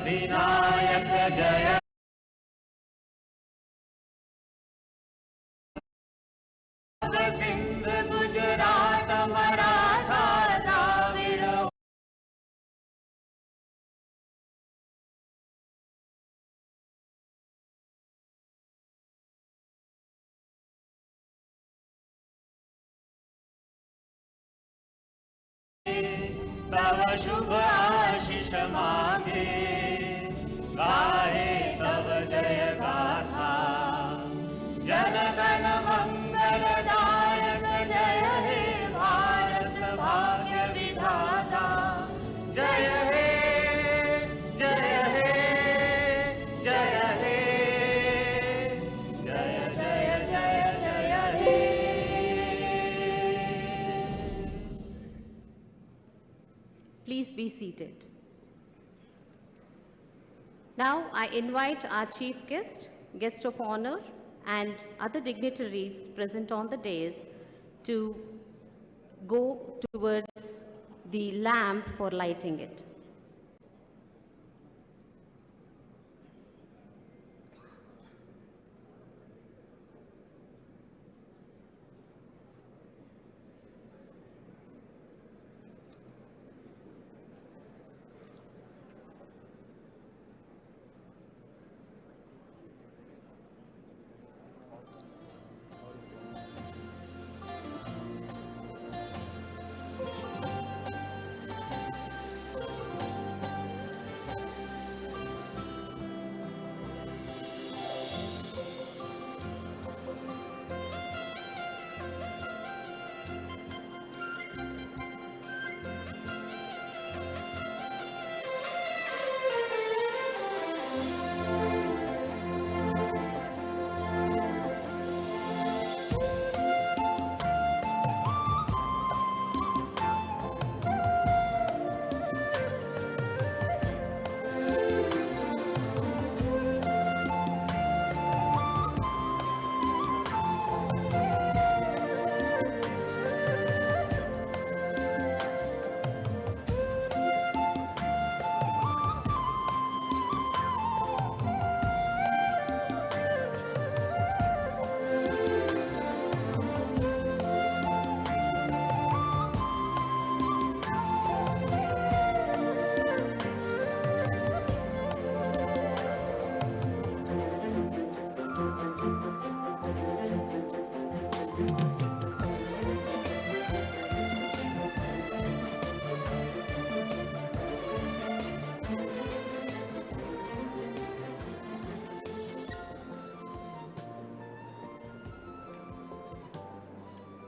विनायक जय सिंध गुजरात मराठा द्राविड़ तव शुभ आशीष मांगे गाहे तव जय गाथा जनगण मंगलदायक जय हे भारत भाग्य विधाता जय हे जय हे जय हे जय जय जय जय हे. Please be seated. Now I invite our chief guest of honor and other dignitaries present on the dais to go towards the lamp for lighting it.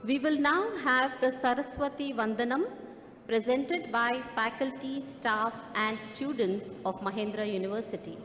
We will now have the Saraswati Vandanam presented by faculty, staff and students of Mahindra University.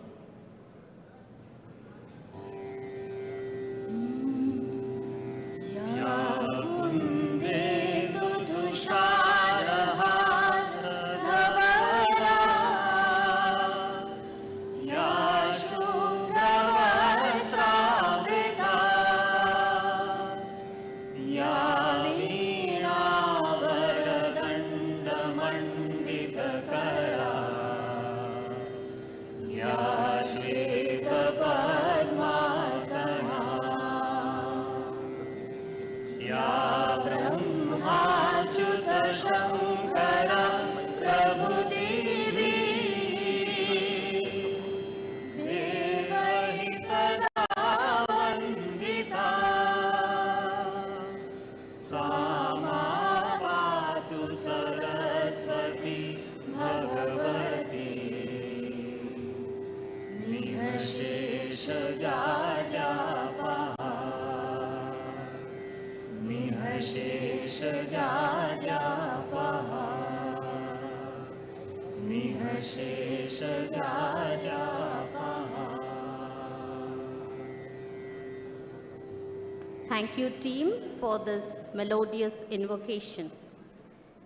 Thank you, team, for this melodious invocation.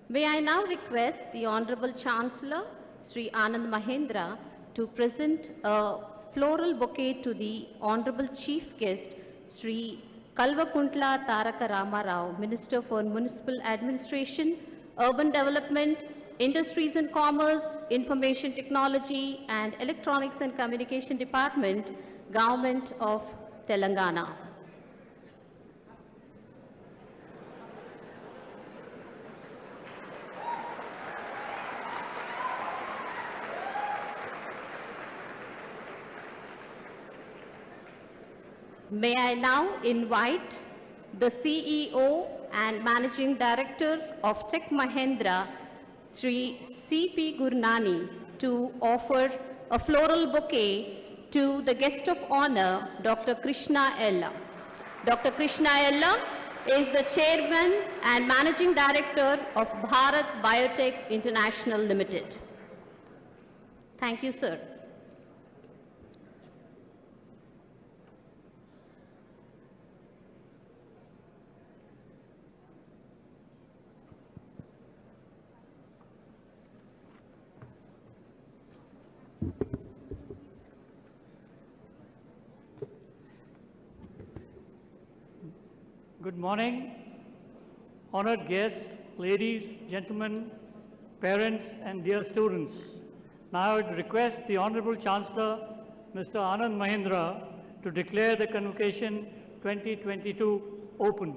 May I now request the Honorable Chancellor, Sri Anand Mahindra, to present a floral bouquet to the Honorable Chief Guest, Sri Kalvakuntla Taraka Rama Rao, Minister for Municipal Administration, Urban Development, Industries and Commerce, Information Technology and Electronics and Communication Department, Government of Telangana. May I now invite the CEO and Managing Director of Tech Mahindra, Sri C.P. Gurnani, to offer a floral bouquet to the guest of honor, Dr. Krishna Ella. Dr. Krishna Ella is the Chairman and Managing Director of Bharat Biotech International Limited. Thank you, sir. Good morning, honored guests, ladies, gentlemen, parents and dear students. Now I would request the Honorable Chancellor, Mr. Anand Mahindra, to declare the Convocation 2022 open.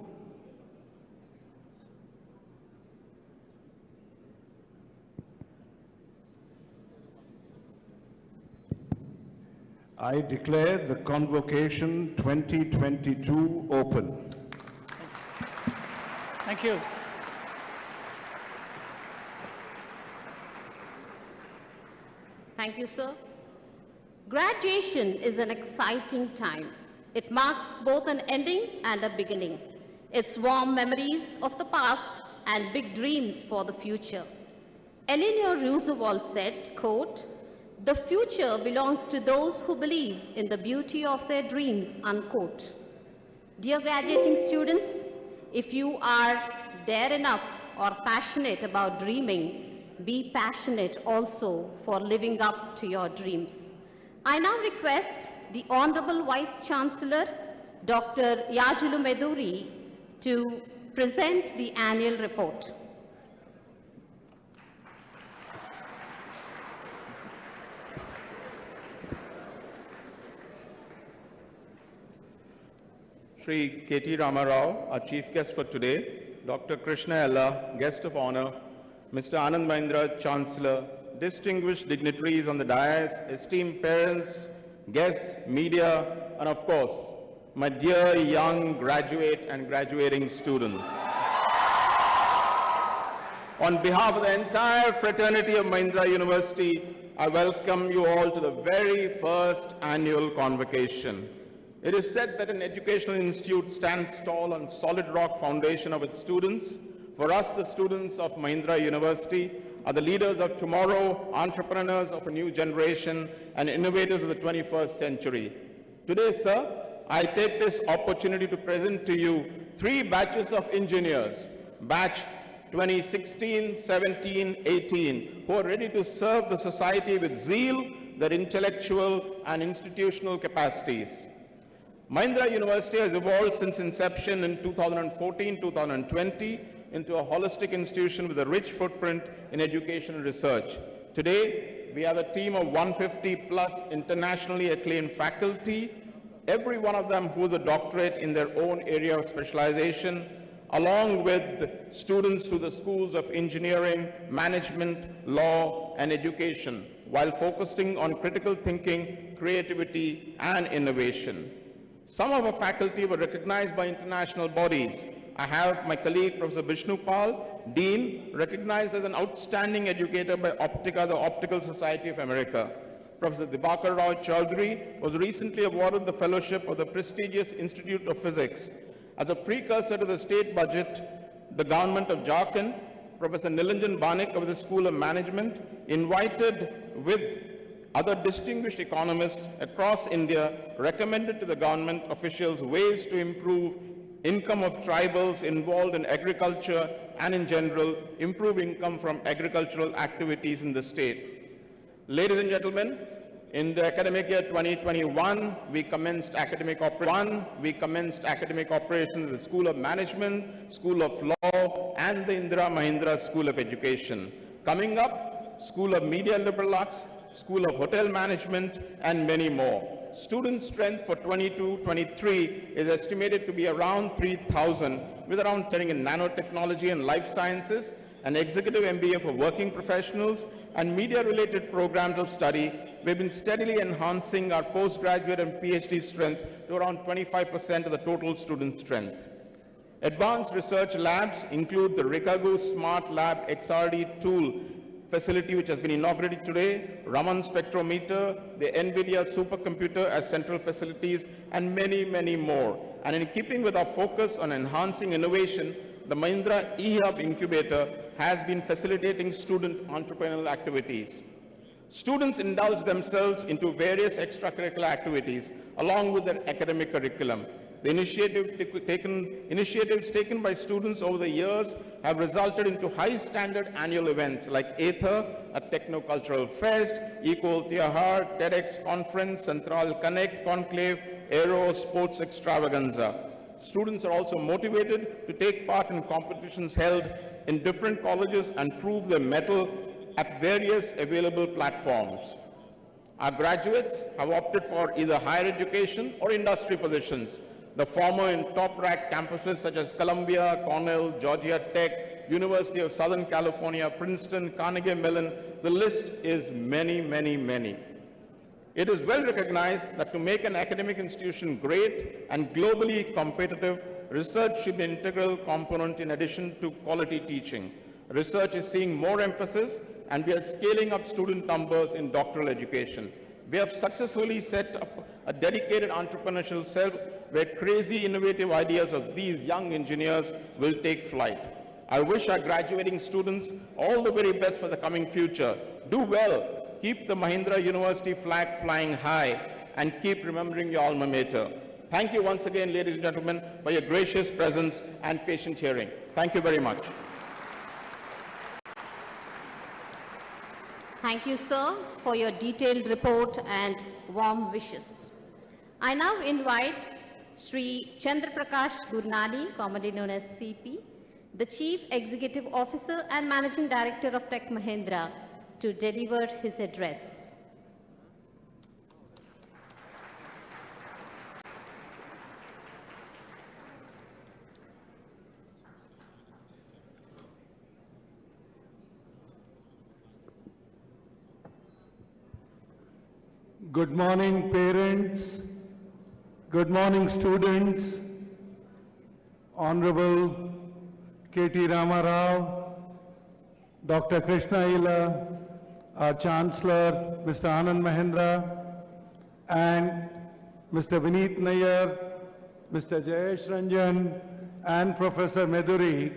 I declare the Convocation 2022 open. Thank you. Thank you, sir. Graduation is an exciting time. It marks both an ending and a beginning. It's warm memories of the past and big dreams for the future. Eleanor Roosevelt said, quote, "The future belongs to those who believe in the beauty of their dreams," unquote. Dear graduating students, if you are dare enough or passionate about dreaming, be passionate also for living up to your dreams. I now request the Honorable Vice Chancellor, Dr. Yajulu Meduri, to present the annual report. Shri K.T. Ramarao, our chief guest for today, Dr. Krishna Ella, guest of honor, Mr. Anand Mahindra, Chancellor, distinguished dignitaries on the dais, esteemed parents, guests, media, and of course, my dear young graduate and graduating students. On behalf of the entire fraternity of Mahindra University, I welcome you all to the very first annual convocation. It is said that an educational institute stands tall on solid rock foundation of its students. For us, the students of Mahindra University are the leaders of tomorrow, entrepreneurs of a new generation, and innovators of the 21st century. Today, sir, I take this opportunity to present to you 3 batches of engineers, batch 2016, 17, 18, who are ready to serve the society with zeal, their intellectual and institutional capacities. Mahindra University has evolved since inception in 2014-2020 into a holistic institution with a rich footprint in education and research. Today, we have a team of 150 plus internationally acclaimed faculty, every one of them who is a doctorate in their own area of specialization, along with students through the schools of engineering, management, law, and education, while focusing on critical thinking, creativity, and innovation. Some of our faculty were recognized by international bodies. I have my colleague, Professor Vishnu Pal, Dean, recognized as an outstanding educator by Optica, the Optical Society of America. Professor Dibakar Rao Chaudhary was recently awarded the fellowship of the prestigious Institute of Physics. As a precursor to the state budget, the government of Jharkhand, Professor Nilanjan Banik of the School of Management, invited with other distinguished economists across India, recommended to the government officials ways to improve income of tribals involved in agriculture and in general, improve income from agricultural activities in the state. Ladies and gentlemen, in the academic year 2021, we commenced academic operations at the School of Management, School of Law, and the Indira Mahindra School of Education. Coming up, School of Media and Liberal Arts, School of Hotel Management, and many more. Student strength for 22-23 is estimated to be around 3,000, with around 10 in nanotechnology and life sciences, an executive MBA for working professionals, and media-related programs of study. We've been steadily enhancing our postgraduate and PhD strength to around 25% of the total student strength. Advanced research labs include the Rikagu Smart Lab XRD tool facility, which has been inaugurated today, Raman spectrometer, the NVIDIA supercomputer as central facilities, and many, many more. And in keeping with our focus on enhancing innovation, the Mahindra eHub incubator has been facilitating student entrepreneurial activities. Students indulge themselves into various extracurricular activities along with their academic curriculum. The initiatives taken by students over the years have resulted into high-standard annual events like Aether, a techno-cultural fest, Eco Tihar, TEDx conference, Central Connect Conclave, Aero Sports Extravaganza. Students are also motivated to take part in competitions held in different colleges and prove their mettle at various available platforms. Our graduates have opted for either higher education or industry positions, the former in top-ranked campuses such as Columbia, Cornell, Georgia Tech, University of Southern California, Princeton, Carnegie Mellon. The list is many, many, many. It is well recognized that to make an academic institution great and globally competitive, research should be an integral component in addition to quality teaching. Research is seeing more emphasis, and we are scaling up student numbers in doctoral education. We have successfully set up a dedicated entrepreneurial cell where crazy innovative ideas of these young engineers will take flight. I wish our graduating students all the very best for the coming future. Do well, keep the Mahindra University flag flying high, and keep remembering your alma mater. Thank you once again, ladies and gentlemen, for your gracious presence and patient hearing. Thank you very much. Thank you, sir, for your detailed report and warm wishes. I now invite Sri Chandra Prakash Gurnani, commonly known as CP, the Chief Executive Officer and Managing Director of Tech Mahindra, to deliver his address. Good morning, parents. Good morning, students. Honorable KT Rama Rao, Dr. Krishna Ila, our Chancellor, Mr. Anand Mahindra, and Mr. Vineet Nair, Mr. Jayesh Ranjan, and Professor Meduri,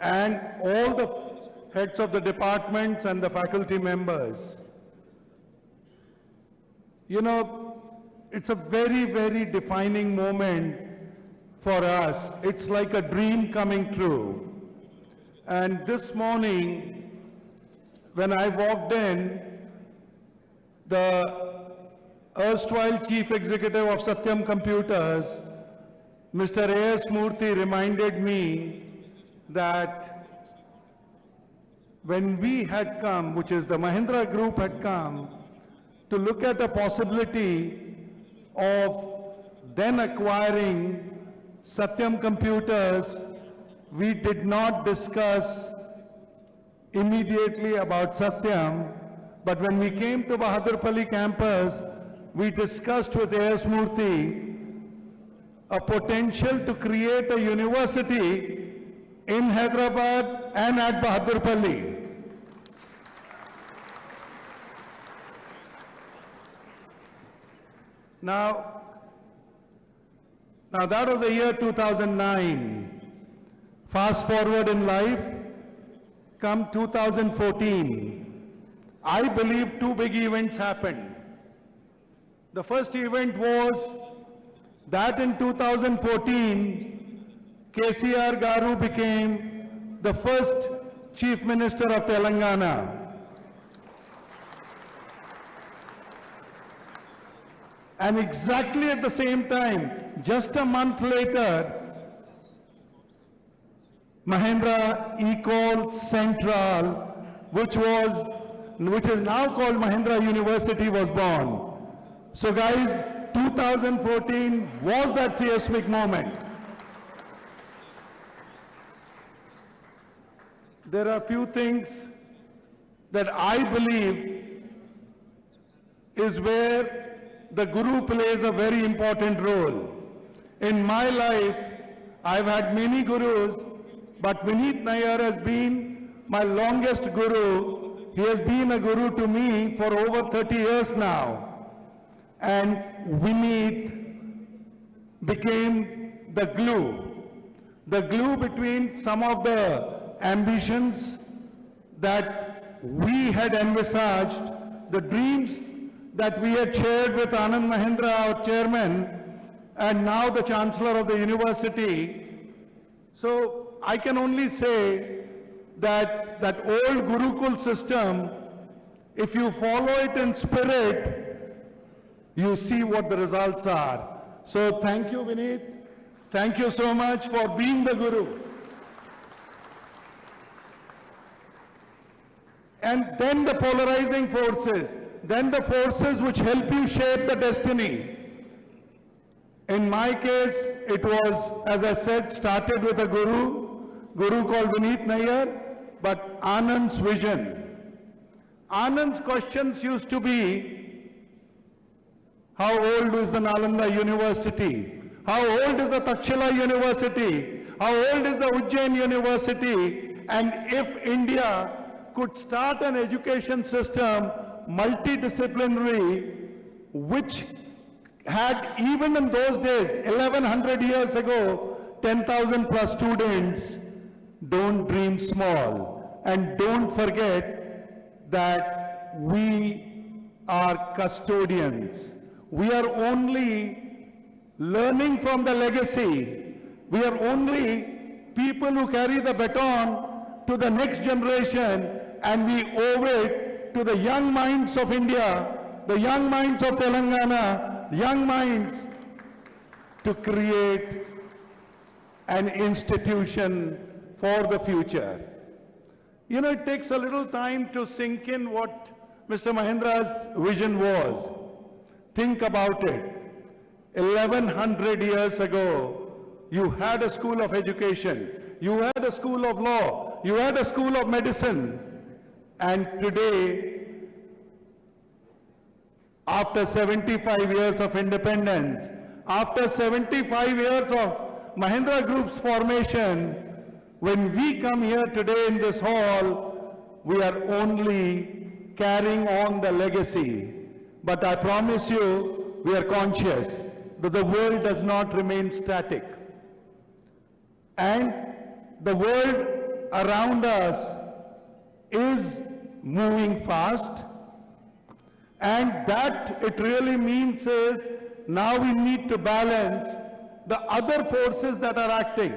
and all the heads of the departments and the faculty members. You know, it's a very, very defining moment for us. It's like a dream coming true. And this morning, when I walked in, the erstwhile Chief Executive of Satyam Computers, Mr. A.S. Murthy, reminded me that when we had come, which is the Mahindra Group had come, to look at the possibility of then acquiring Satyam Computers, we did not discuss immediately about Satyam, but when we came to Bahadurpally campus, we discussed with A.S. Murthy a potential to create a university in Hyderabad and at Bahadurpally. Now that was the year 2009. Fast forward in life, come 2014. I believe two big events happened. The first event was that in 2014, KCR Garu became the first Chief Minister of Telangana. And exactly at the same time, just a month later, Mahindra eCall Central which is now called Mahindra University, was born. So guys, 2014 was that seismic moment. There are few things that I believe is where the Guru plays a very important role. In my life, I've had many Gurus, but Vineet Nayyar has been my longest Guru. He has been a Guru to me for over 30 years now. And Vineet became the glue between some of the ambitions that we had envisaged, the dreams that we had shared with Anand Mahindra, our chairman, and now the Chancellor of the university. So I can only say that that old Gurukul system, if you follow it in spirit, you see what the results are. So thank you, Vineet. Thank you so much for being the Guru. And then the polarizing forces, then the forces which help you shape the destiny. In my case, it was, as I said, started with a guru called Vineet Nayyar, but Anand's vision. Anand's questions used to be, how old is the Nalanda University? How old is the Takshila University? How old is the Ujjain University? And if India could start an education system, multidisciplinary, which had, even in those days, 1100 years ago, 10,000 plus students, don't dream small. And don't forget that we are custodians. We are only learning from the legacy. We are only people who carry the baton to the next generation, and we owe it to the young minds of India, the young minds of Telangana, young minds, to create an institution for the future. You know, it takes a little time to sink in what Mr. Mahindra's vision was. Think about it. 1100 years ago, you had a school of education, you had a school of law, you had a school of medicine, and today, after 75 years of independence, after 75 years of Mahindra Group's formation, when we come here today in this hall, we are only carrying on the legacy. But I promise you, we are conscious that the world does not remain static. And the world around us is moving fast. And that it really means is, now we need to balance the other forces that are acting.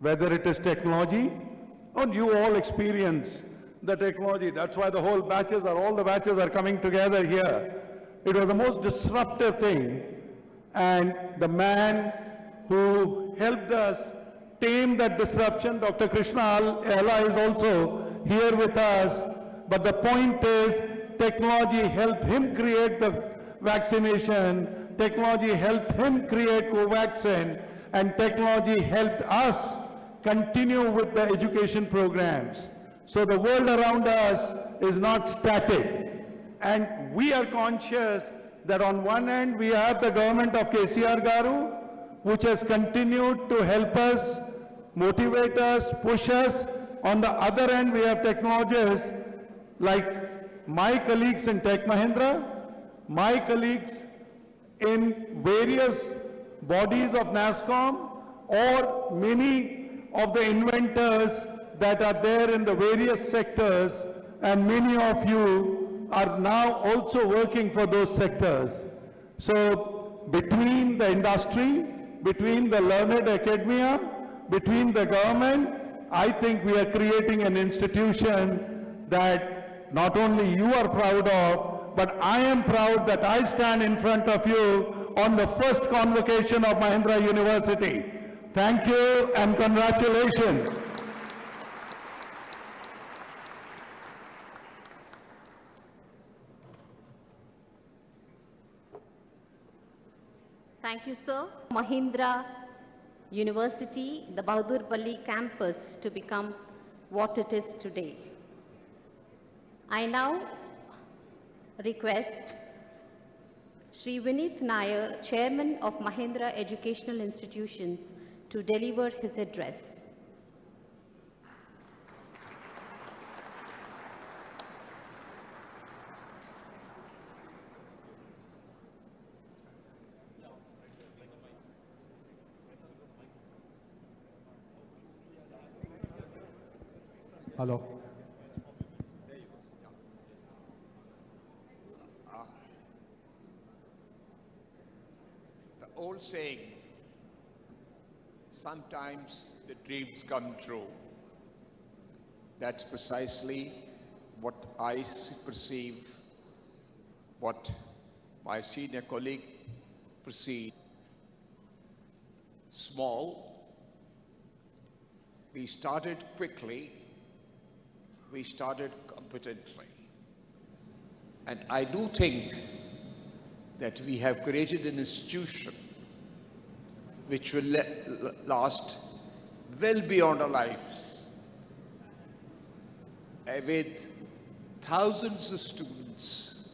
Whether it is technology, and you all experience the technology. That's why the whole batches are, all the batches are coming together here. It was the most disruptive thing. And the man who helped us tame that disruption, Dr. Krishna Alla, is also here with us. But the point is, technology helped him create the vaccination, technology helped him create Covaxin, and technology helped us continue with the education programs. So the world around us is not static. And we are conscious that on one end we have the government of KCR Garu, which has continued to help us, motivate us, push us. On the other end we have technologists like my colleagues in Tech Mahindra, my colleagues in various bodies of NASSCOM, or many of the inventors that are there in the various sectors, and many of you are now also working for those sectors. So between the industry, between the learned academia, between the government, I think we are creating an institution that not only you are proud of, but I am proud that I stand in front of you on the first convocation of Mahindra University. Thank you and congratulations. Thank you, sir. Mahindra University, the Bahadurpalli campus to become what it is today. I now request Shri Vineet Nair, Chairman of Mahindra Educational Institutions, to deliver his address. Hello. The old saying, sometimes the dreams come true. That's precisely what I perceive, what my senior colleague perceived. Small, we started quickly, we started competently. And I do think that we have created an institution which will last well beyond our lives, with thousands of students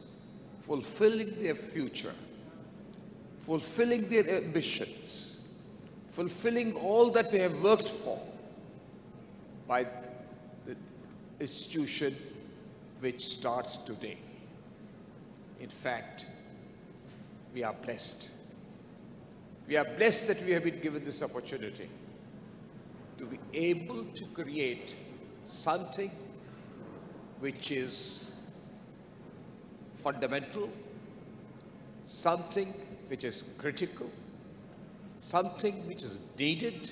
fulfilling their future, fulfilling their ambitions, fulfilling all that they have worked for by the institution which starts today. In fact, we are blessed. We are blessed that we have been given this opportunity to be able to create something which is fundamental, something which is critical, something which is needed,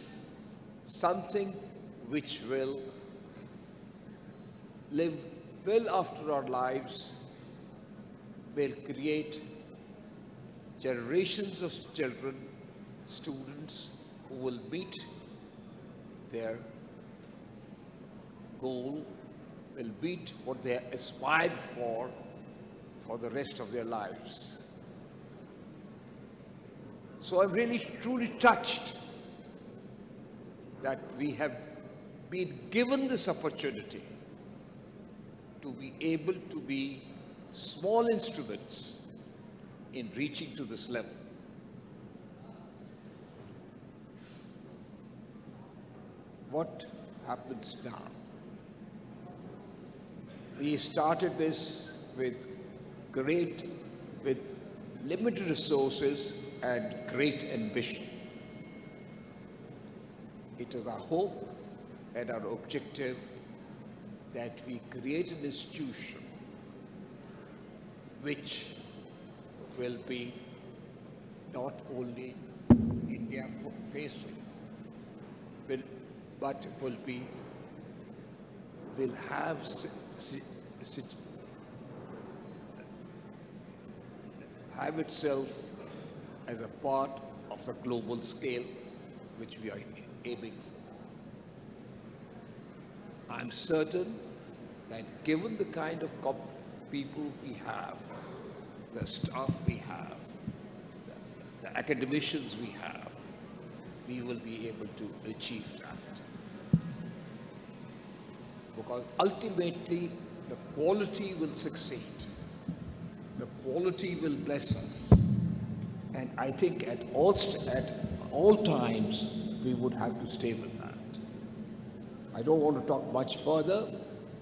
something which will live well after our lives, will create generations of children, students who will meet their goal, will meet what they aspired for the rest of their lives. So I'm really truly touched that we have been given this opportunity to be able to be small instruments in reaching to this level. What happens now? We started this with limited resources and great ambition. It is our hope and our objective that we create an institution which will be not only India facing, but will have itself as a part of the global scale which we are aiming for. I'm certain that given the kind of people we have, the staff we have, the academicians we have, we will be able to achieve that. Because ultimately, the quality will succeed. The quality will bless us. And I think at all times, we would have to stay with that. I don't want to talk much further.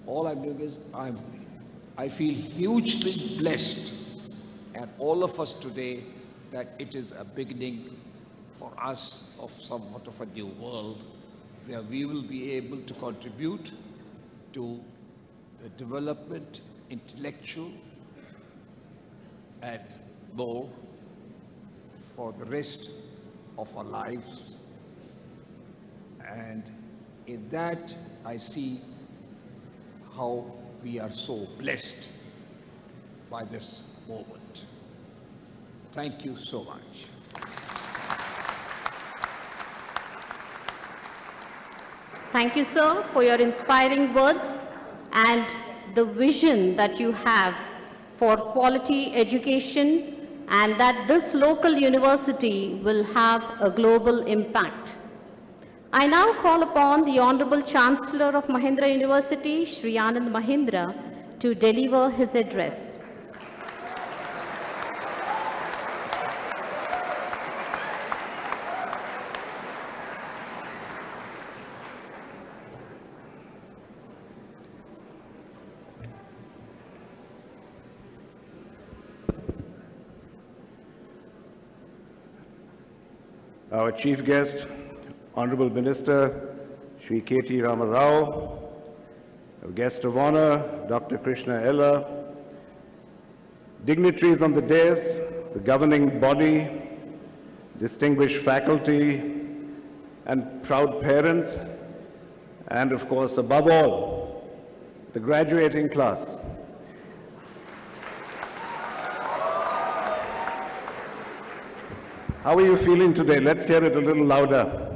All I'm doing is I feel hugely blessed, and all of us today, that it is a beginning for us of somewhat of a new world where we will be able to contribute to the development, intellectual and more, for the rest of our lives. And in that, I see how we are so blessed by this moment. Thank you so much. Thank you, sir, for your inspiring words and the vision that you have for quality education and that this local university will have a global impact. I now call upon the Honorable Chancellor of Mahindra University, Shri Anand Mahindra, to deliver his address. Our chief guest, Honorable Minister Shri KTR, our guest of honor, Dr. Krishna Ella, dignitaries on the dais, the governing body, distinguished faculty, and proud parents, and of course, above all, the graduating class. How are you feeling today? Let's hear it a little louder.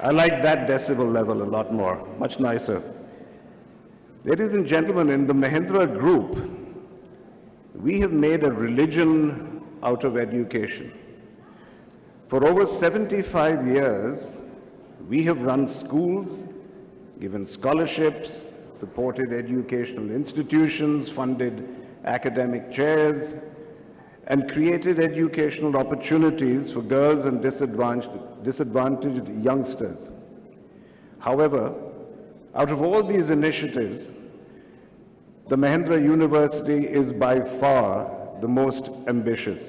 I like that decibel level a lot more, much nicer. Ladies and gentlemen, in the Mahindra Group, we have made a religion out of education. For over 75 years, we have run schools, given scholarships, supported educational institutions, funded academic chairs, and created educational opportunities for girls and disadvantaged youngsters. However, out of all these initiatives, the Mahindra University is by far the most ambitious.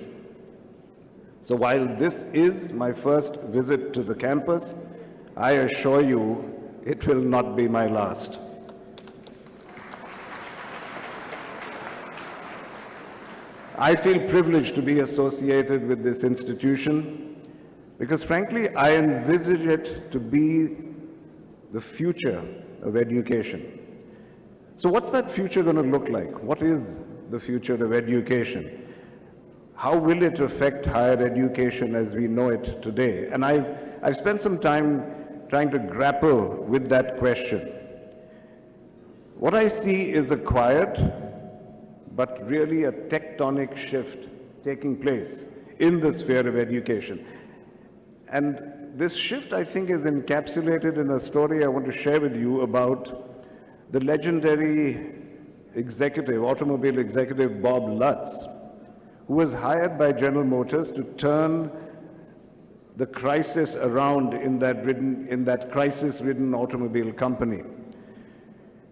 So while this is my first visit to the campus, I assure you it will not be my last. I feel privileged to be associated with this institution because frankly I envisage it to be the future of education. So what's that future going to look like? What is the future of education? How will it affect higher education as we know it today? And I've spent some time trying to grapple with that question. What I see is a quiet but really a tectonic shift taking place in the sphere of education. And this shift, I think, is encapsulated in a story I want to share with you about the legendary executive, automobile executive Bob Lutz, who was hired by General Motors to turn the crisis around in that crisis-ridden automobile company.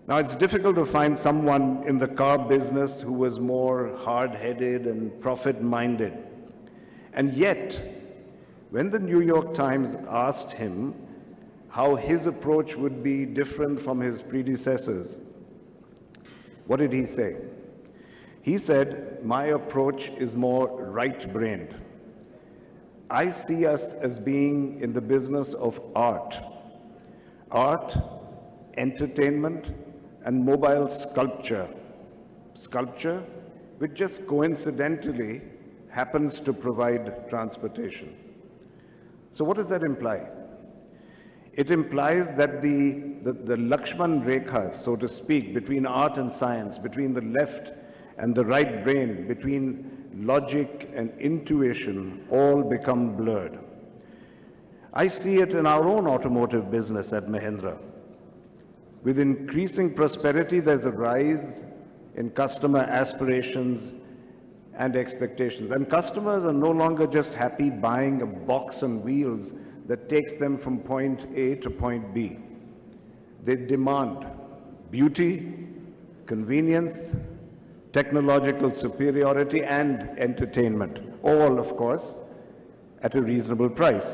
Now, it's difficult to find someone in the car business who was more hard-headed and profit-minded. And yet, when the New York Times asked him how his approach would be different from his predecessors, what did he say? He said, "My approach is more right-brained. I see us as being in the business of art. Art, entertainment, and mobile sculpture. Sculpture, which just coincidentally happens to provide transportation." So what does that imply? It implies that the Lakshman Rekha, so to speak, between art and science, between the left and the right brain, between logic and intuition, all become blurred. I see it in our own automotive business at Mahindra. With increasing prosperity, there's a rise in customer aspirations and expectations. And customers are no longer just happy buying a box on wheels that takes them from point A to point B. They demand beauty, convenience, technological superiority, and entertainment, all, of course, at a reasonable price.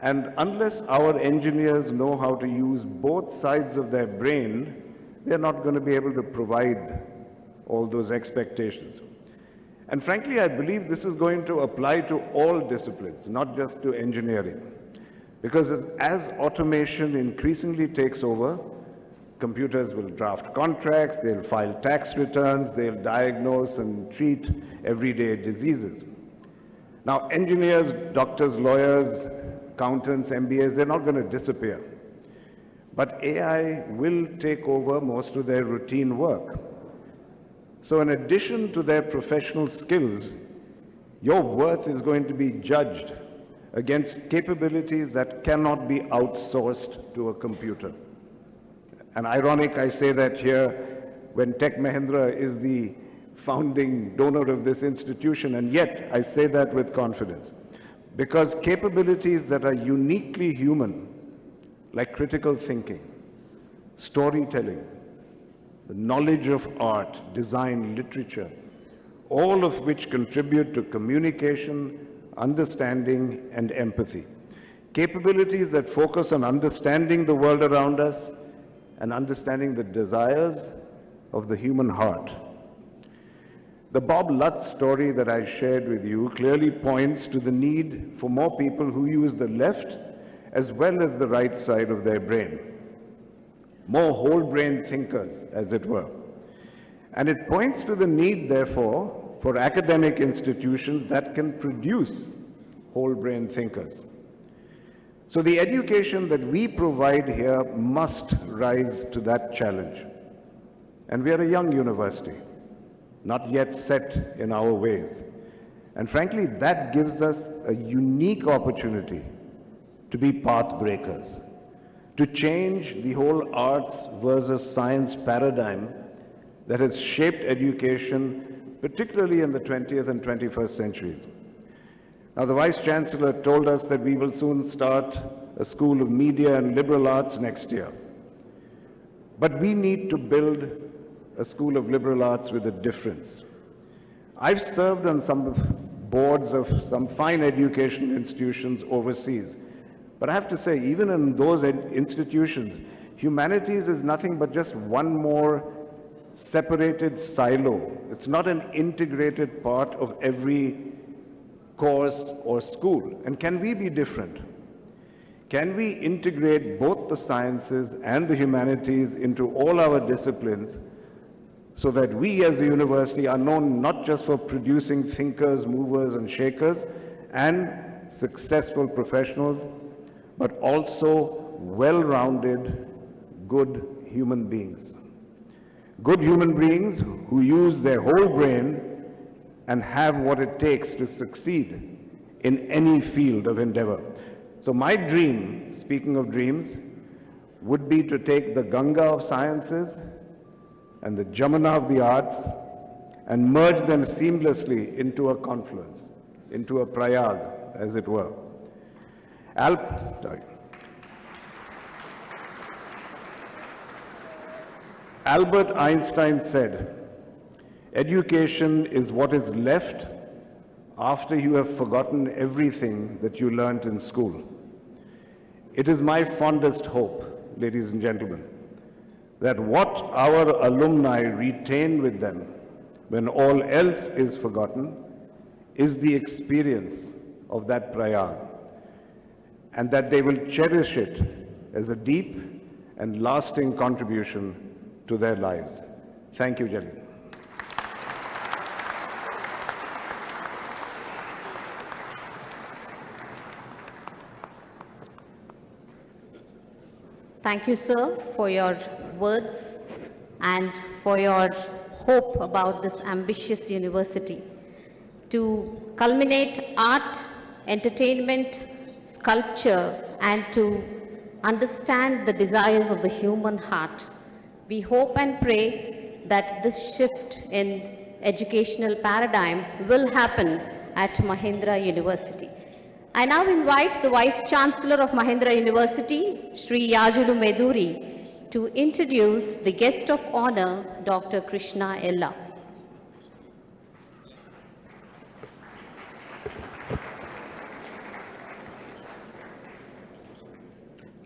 And unless our engineers know how to use both sides of their brain, they're not going to be able to provide all those expectations. And frankly, I believe this is going to apply to all disciplines, not just to engineering. Because as automation increasingly takes over, computers will draft contracts, they'll file tax returns, they'll diagnose and treat everyday diseases. Now, engineers, doctors, lawyers, accountants, MBAs, they're not going to disappear. But AI will take over most of their routine work. So in addition to their professional skills, your worth is going to be judged against capabilities that cannot be outsourced to a computer. And ironic, I say that here when Tech Mahindra is the founding donor of this institution, and yet I say that with confidence. Because capabilities that are uniquely human, like critical thinking, storytelling, the knowledge of art, design, literature, all of which contribute to communication, understanding, and empathy. Capabilities that focus on understanding the world around us and understanding the desires of the human heart. The Bob Lutz story that I shared with you clearly points to the need for more people who use the left as well as the right side of their brain. More whole-brain thinkers, as it were. And it points to the need, therefore, for academic institutions that can produce whole-brain thinkers. So the education that we provide here must rise to that challenge. And we are a young university, not yet set in our ways. And frankly, that gives us a unique opportunity to be path breakers, to change the whole arts versus science paradigm that has shaped education, particularly in the 20th and 21st centuries. Now, the Vice Chancellor told us that we will soon start a School of Media and Liberal Arts next year. But we need to build a School of Liberal Arts with a difference. I've served on some boards of some fine education institutions overseas. But I have to say, even in those institutions, humanities is nothing but just one more separated silo. It's not an integrated part of every course or school. And can we be different? Can we integrate both the sciences and the humanities into all our disciplines so that we as a university are known not just for producing thinkers, movers and shakers and successful professionals, but also well-rounded, good human beings. Good human beings who use their whole brain and have what it takes to succeed in any field of endeavor. So my dream, speaking of dreams, would be to take the Ganga of sciences and the Jamuna of the arts and merge them seamlessly into a confluence, into a Prayag, as it were. Albert Einstein said, "Education is what is left after you have forgotten everything that you learnt in school." It is my fondest hope, ladies and gentlemen, that what our alumni retain with them when all else is forgotten is the experience of that Prayag, and that they will cherish it as a deep and lasting contribution to their lives. Thank you, gentlemen. Thank you, sir, for your words and for your hope about this ambitious university to culminate art, entertainment, sculpture, and to understand the desires of the human heart. We hope and pray that this shift in educational paradigm will happen at Mahindra University. I now invite the Vice Chancellor of Mahindra University, Sri Yajulu Meduri, to introduce the guest of honor, Dr. Krishna Ella.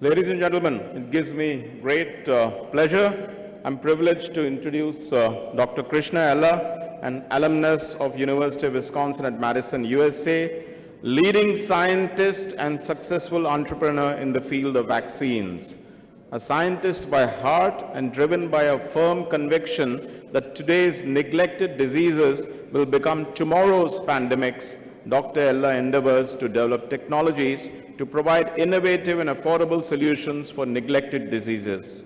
Ladies and gentlemen, it gives me great pleasure. I'm privileged to introduce Dr. Krishna Ella, an alumnus of University of Wisconsin at Madison, USA, leading scientist and successful entrepreneur in the field of vaccines. A scientist by heart and driven by a firm conviction that today's neglected diseases will become tomorrow's pandemics, Dr. Ella endeavors to develop technologies to provide innovative and affordable solutions for neglected diseases.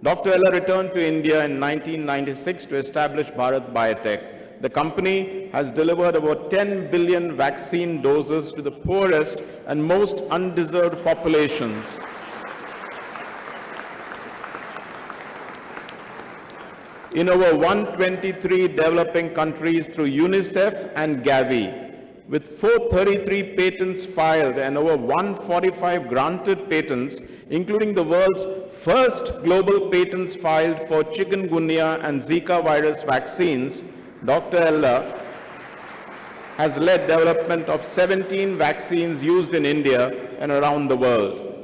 Dr. Ella returned to India in 1996 to establish Bharat Biotech. The company has delivered over 10 billion vaccine doses to the poorest and most undeserved populations. In over 123 developing countries through UNICEF and Gavi. With 433 patents filed and over 145 granted patents, including the world's first global patents filed for chikungunya and Zika virus vaccines, Dr. Ella has led development of 17 vaccines used in India and around the world.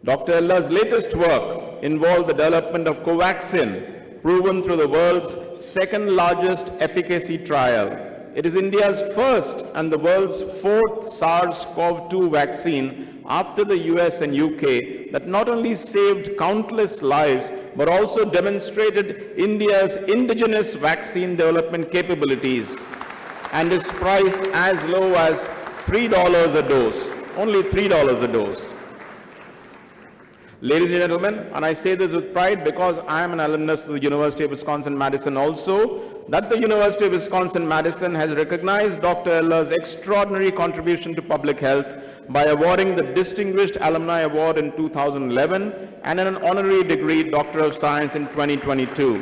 Dr. Ella's latest work involved the development of Covaxin, proven through the world's second largest efficacy trial. It is India's first and the world's fourth SARS-CoV-2 vaccine after the US and UK that not only saved countless lives but also demonstrated India's indigenous vaccine development capabilities and is priced as low as $3 a dose, only $3 a dose. Ladies and gentlemen, and I say this with pride because I am an alumnus of the University of Wisconsin-Madison also, that the University of Wisconsin-Madison has recognized Dr. Ella's extraordinary contribution to public health by awarding the Distinguished Alumni Award in 2011 and an honorary degree Doctor of Science in 2022.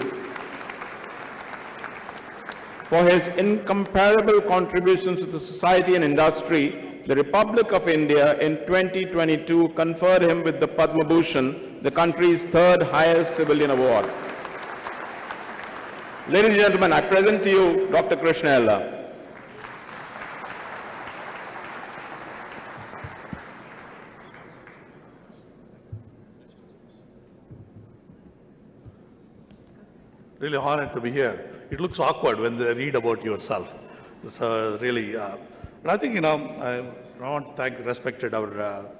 For his incomparable contributions to the society and industry, the Republic of India in 2022 conferred him with the Padma Bhushan, the country's third highest civilian award. Ladies and gentlemen, I present to you Dr. Krishna Ella. Really honored to be here. It looks awkward when they read about yourself. So really, but I think, I want to thank respected our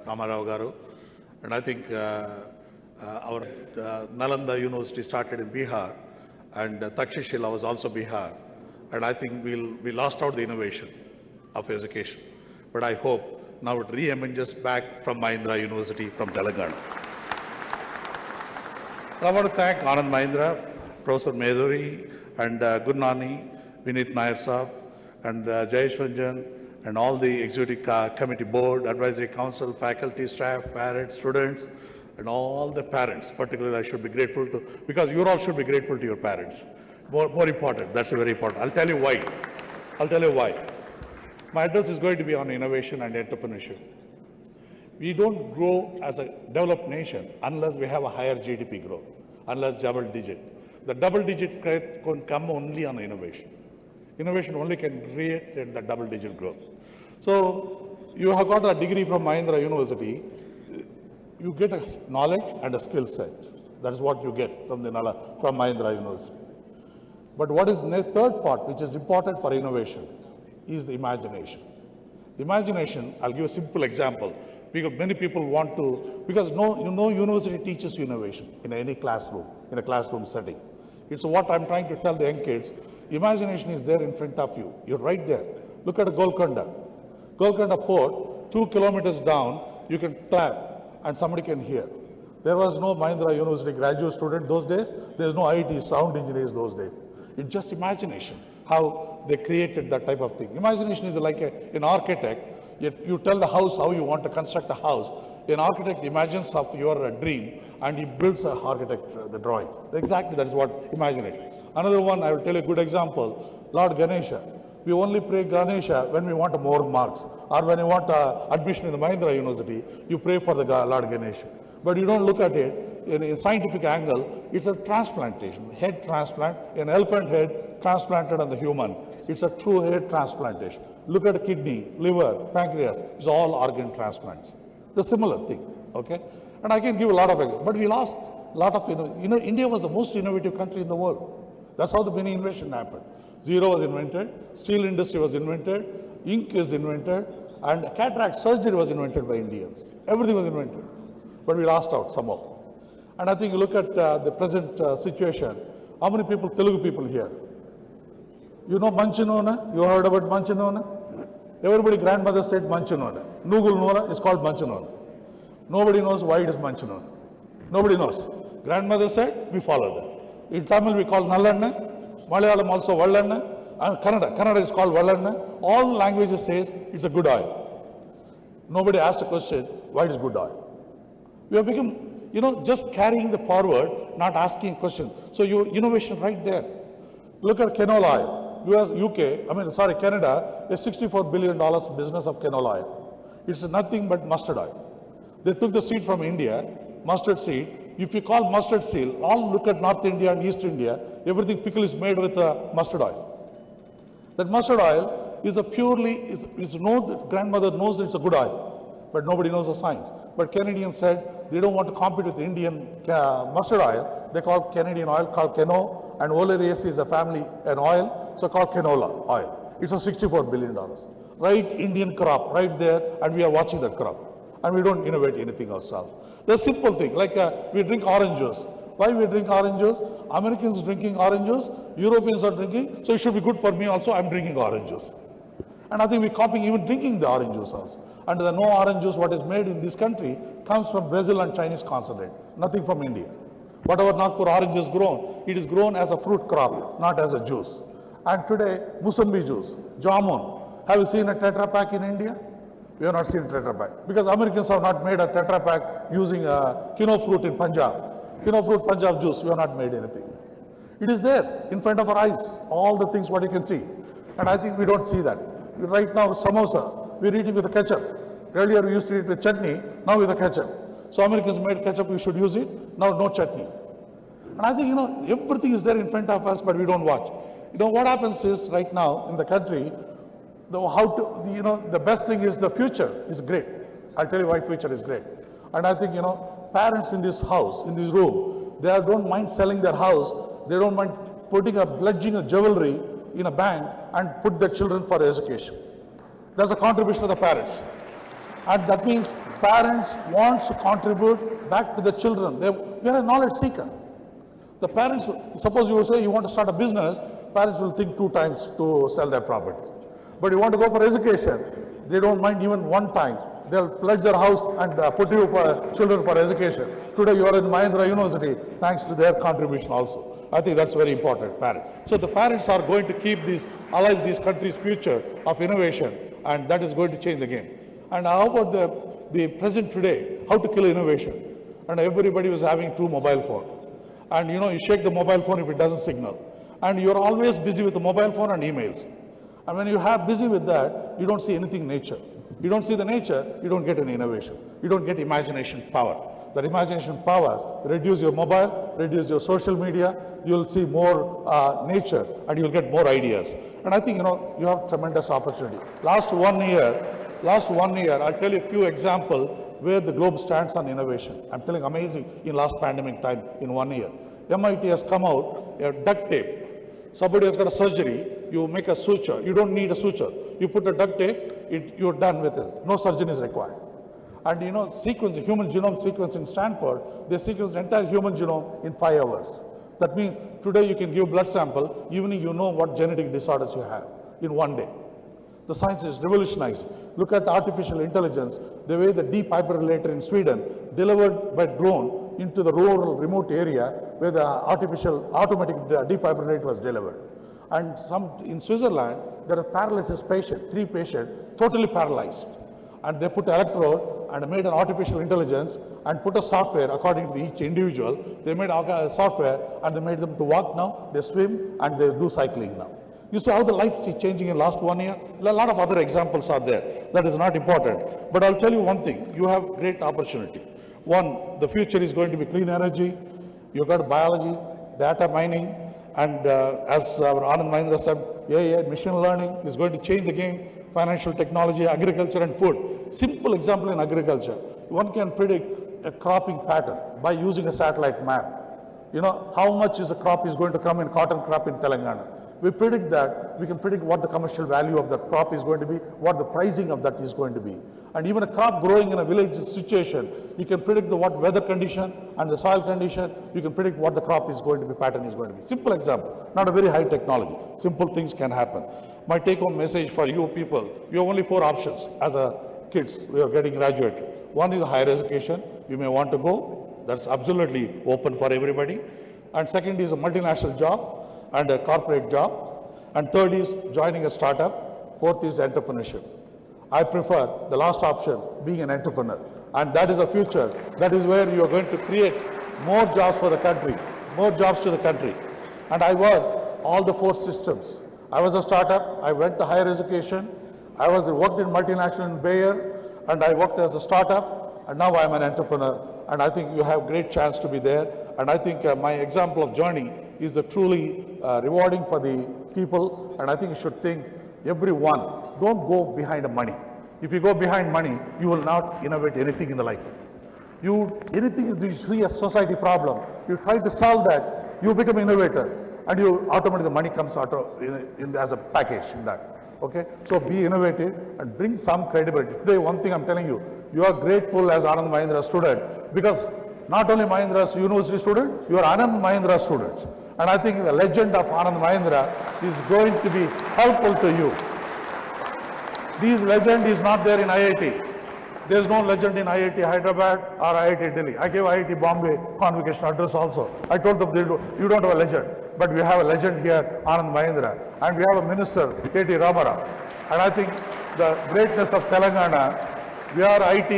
Ramarao Garu, and I think our Nalanda University started in Bihar, and Takshashila was also Bihar, and I think we lost out the innovation of education. But I hope now it re-emerges back from Mahindra University from Telangana. I want to thank Anand Mahindra, Professor Meduri, and Gurnani, Vinit Nair Saab, and Jayesh Ranjan, and all the executive committee board, advisory council, faculty, staff, parents, students, and all the parents. Particularly, I should be grateful to, because you all should be grateful to your parents. More important, that's very important. I'll tell you why. I'll tell you why. My address is going to be on innovation and entrepreneurship. We don't grow as a developed nation unless we have a higher GDP growth, unless double digit. The double digit growth can come only on innovation. Innovation only can create the double digit growth. So you have got a degree from Mahindra University, you get a knowledge and a skill set. That is what you get from Mahindra University. But what is the third part, which is important for innovation, is the imagination. Imagination, I'll give a simple example. Because many people want to, because university teaches you innovation in any classroom, in a classroom setting. It's what I'm trying to tell the young kids. Imagination is there in front of you. You're right there. Look at Golconda. Golconda Fort, 2 kilometers down, you can clap and somebody can hear. There was no Mahindra University graduate student those days. There's no IT sound engineers those days. It's just imagination, how they created that type of thing. Imagination is like an architect. You tell the house how you want to construct a house. An architect imagines of your dream and he builds the drawing. Exactly, that is what imagination. Another one, I will tell you a good example, Lord Ganesha. We only pray Ganesha when we want more marks, or when you want admission in the Mahindra University, you pray for the Lord Ganesha. But you don't look at it in a scientific angle. It's a transplantation, head transplant, an elephant head transplanted on the human. It's a true head transplantation. Look at kidney, liver, pancreas, it's all organ transplants. The similar thing, okay? And I can give a lot of examples, but we lost a lot of, India was the most innovative country in the world. That's how the many innovation happened. Zero was invented, steel industry was invented, ink is invented, and cataract surgery was invented by Indians. Everything was invented, but we lost out somehow. And I think you look at the present situation, how many people, Telugu people here? You know Manchinona? You heard about Manchinona? Everybody grandmother said Manchinona. Nugul Nora is called Manchinona. Nobody knows why it is Manchinona. Nobody knows. Grandmother said, we follow that. In Tamil we call Nallanna, Malayalam also Vallanna, and Kannada is called Vallanna. All languages says it's a good oil. Nobody asked the question, why it is good oil? We have become, just carrying the forward, not asking questions. So your innovation right there. Look at canola oil. Canada, a $64 billion business of canola oil. It's nothing but mustard oil. They took the seed from India, mustard seed. If you call mustard seed, all look at North India and East India, everything pickle is made with mustard oil. That mustard oil is a purely, grandmother knows it's a good oil, but nobody knows the science. But Canadians said they don't want to compete with Indian mustard oil. They call Canadian oil called Cano, and Oleiaceae is a family, an oil, so called canola oil. It's a $64 billion. Right Indian crop, right there, and we are watching that crop. And we don't innovate anything ourselves. The simple thing, like we drink orange juice. Why we drink orange juice? Americans drinking orange juice, Europeans are drinking, so it should be good for me also, I'm drinking orange juice. And I think we're copying even drinking the orange juice also. And the no orange juice, what is made in this country, comes from Brazil and Chinese concentrate, nothing from India. Whatever Nagpur orange is grown, it is grown as a fruit crop, not as a juice. And today, Musambi juice, jamun. Have you seen a Tetra Pak in India? We have not seen a Tetra Pak. Because Americans have not made a Tetra Pak using kino fruit in Punjab. Kino fruit Punjab juice, we have not made anything. It is there in front of our eyes, all the things what you can see. And I think we don't see that. Right now, samosa, we're eating with a ketchup. Earlier we used to eat with chutney, now with a ketchup. So Americans made ketchup, we should use it. Now no chutney. And I think, everything is there in front of us, but we don't watch. What happens is right now in the country, the best thing is the future is great. I'll tell you why future is great. And I think, parents in this house, in this room, they don't mind selling their house. They don't mind pledging a jewelry in a bank and put their children for education. That's a contribution of the parents. And that means parents want to contribute back to the children. We are a knowledge seeker. The parents, suppose you say you want to start a business, parents will think 2 times to sell their property. But you want to go for education, they don't mind even 1 time. They'll pledge their house and put you for children for education. Today you are in Mahindra University, thanks to their contribution also. I think that's very important, parents. So the parents are going to keep alive this country's future of innovation, and that is going to change the game. And how about the present today, how to kill innovation? And everybody was having 2 mobile phones. And you shake the mobile phone if it doesn't signal. And you're always busy with the mobile phone and emails. And when you have busy with that, you don't see anything nature. You don't see the nature, you don't get any innovation. You don't get imagination power. That imagination power, reduce your mobile, reduce your social media, you'll see more nature and you'll get more ideas. And I think, you have tremendous opportunity. Last one year, I'll tell you a few examples where the globe stands on innovation. I'm telling amazing in last pandemic time in 1 year. MIT has come out, duct tape. Somebody has got a surgery, you make a suture. You don't need a suture. You put a duct tape, you're done with it. No surgeon is required. And human genome sequence in Stanford, they sequenced the entire human genome in 5 hours. That means today you can give blood sample, evening you know what genetic disorders you have in 1 day. The science is revolutionized. Look at artificial intelligence, the way the defibrillator in Sweden delivered by drone into the rural remote area where the automatic defibrillator was delivered. And in Switzerland, there are paralysis patient, 3 patients, totally paralyzed. And they put an electrode and made an artificial intelligence and put a software according to each individual. They made a software and they made them to walk now, they swim and they do cycling now. You see how the life is changing in last 1 year? A lot of other examples are there. That is not important. But I'll tell you one thing, you have great opportunity. One, the future is going to be clean energy. You've got biology, data mining, and as our Anand Mahindra said, AI, machine learning is going to change the game. Financial technology, agriculture and food. Simple example in agriculture. One can predict a cropping pattern by using a satellite map. How much is the crop is going to come in cotton crop in Telangana. We predict that, we can predict what the commercial value of that crop is going to be, what the pricing of that is going to be. And even a crop growing in a village situation, you can predict what weather condition and the soil condition, you can predict what the crop is going to be, pattern is going to be. Simple example, not a very high technology. Simple things can happen. My take-home message for you people, you have only 4 options as a kids who are getting graduated. One is higher education, you may want to go, That's absolutely open for everybody. And second is a multinational job and a corporate job. And third is joining a startup. Fourth is entrepreneurship. I prefer the last option, being an entrepreneur. And that is the future. That is where you are going to create more jobs for the country, more jobs to the country. And I worked all the four systems. I was a startup, I went to higher education, I worked in multinational in Bayer, and I worked as a startup, and now I'm an entrepreneur. And I think you have great chance to be there. And I think my example of journey is truly rewarding for the people. And I think you should think, everyone, don't go behind the money. If you go behind money, you will not innovate anything in the life. Anything you see a society problem, you try to solve that, you become innovator, and you automatically the money comes out as a package in that. Okay, so be innovative and bring some credibility. Today, one thing I'm telling you, you are grateful as Anand Mahindra student because not only Mahindra's university student, you are Anand Mahindra students. And I think the legend of Anand Mahindra is going to be helpful to you. This legend is not there in IIT. There is no legend in IIT Hyderabad or IIT Delhi. I gave IIT Bombay convocation address also. I told them, you don't have a legend. But we have a legend here, Anand Mahindra. And we have a minister, KTR. And I think the greatness of Telangana, we are IT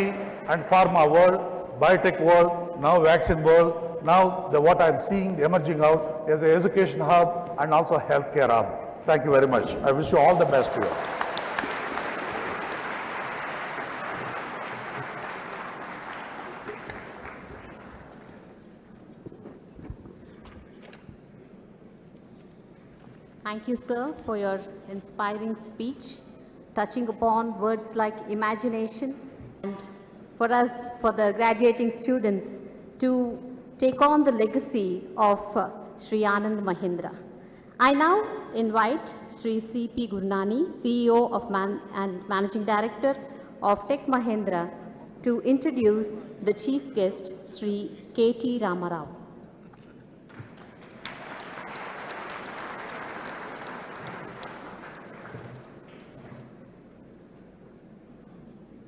and pharma world, biotech world, now vaccine world. Now what I'm seeing emerging out is an education hub and also healthcare hub. Thank you very much. I wish you all the best to you. Thank you, sir, for your inspiring speech, touching upon words like imagination, and for us, for the graduating students, to take on the legacy of Sri Anand Mahindra. I now invite Sri C.P. Gurnani, CEO and Managing Director of Tech Mahindra, to introduce the chief guest, Sri K.T. Ramarao.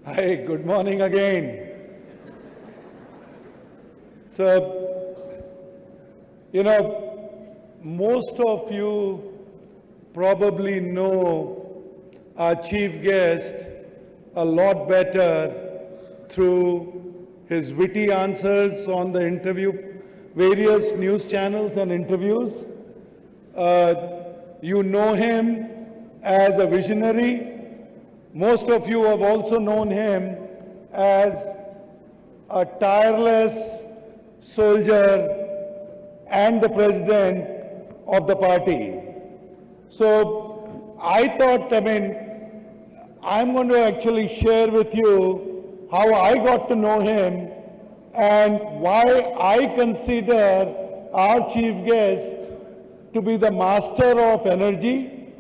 Hi, good morning again. So, most of you probably know our chief guest a lot better through his witty answers on the various news channels and interviews. You know him as a visionary. Most of you have also known him as a tireless soldier and the president of the party. So I thought, I'm going to actually share with you how I got to know him and why I consider our chief guest to be the master of energy,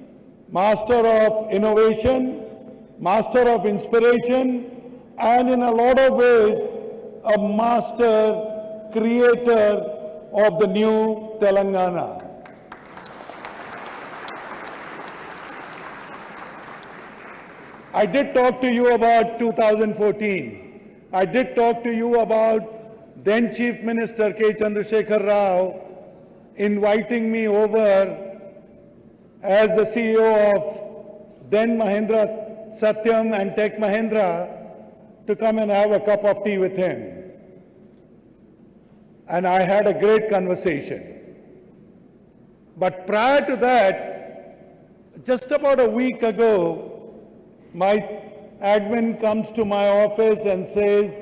master of innovation, master of inspiration, and in a lot of ways, a master creator of the new Telangana. I did talk to you about 2014. I did talk to you about then Chief Minister K. Chandrasekhar Rao inviting me over as the CEO of then Mahindra Satyam and Tech Mahindra to come and have a cup of tea with him. And I had a great conversation. But prior to that, just about a week ago, my admin comes to my office and says,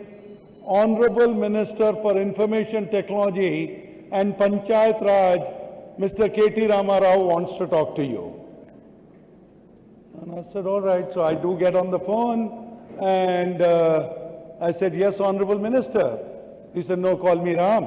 Honorable Minister for Information Technology and Panchayat Raj, Mr. K.T. Ramarao wants to talk to you. And I said, all right. So I do get on the phone and I said, yes, Honorable Minister. He said, no, call me Ram.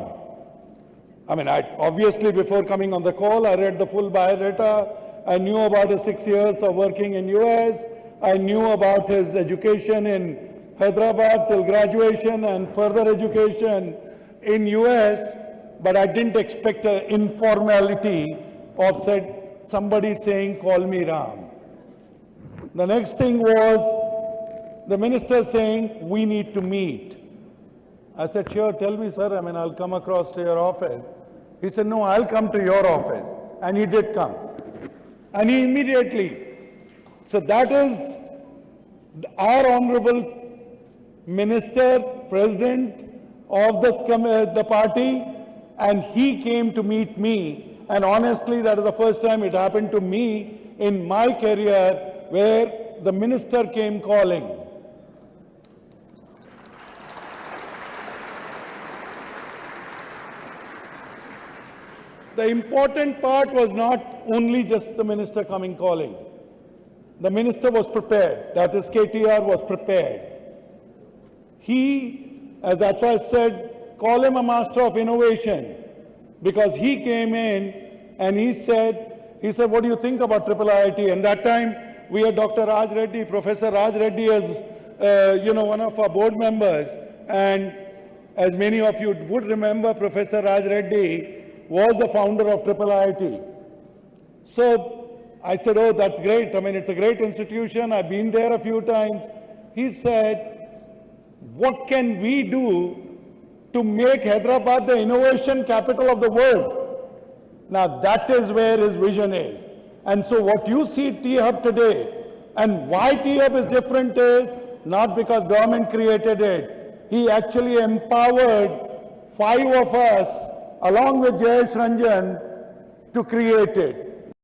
Obviously before coming on the call, I read the full biodata. I knew about his 6 years of working in US. I knew about his education in Hyderabad till graduation and further education in US. But I didn't expect an informality of somebody saying, call me Ram. The next thing was the minister saying, we need to meet. I said, sure, tell me, sir. I mean, I'll come across to your office. He said, no, I'll come to your office. And he did come. And he immediately, so that is our honorable minister, president of the party, and he came to meet me. And honestly, that is the first time it happened to me in my career where the minister came calling. The important part was not only just the minister coming calling. The minister was prepared. That is, KTR was prepared. He, as that's why I said, call him a master of innovation, because he came in and he said, what do you think about triple IIT? And that time we had Dr. Raj Reddy, Professor Raj Reddy as, one of our board members. And as many of you would remember, Professor Raj Reddy was the founder of triple IIT. So I said, oh, that's great. I mean, it's a great institution. I've been there a few times. He said, what can we do to make Hyderabad the innovation capital of the world? Now, that is where his vision is. And so what you see T-Hub today, and why T-Hub is different is not because government created it. He actually empowered 5 of us, along with Jayesh Ranjan, to create it.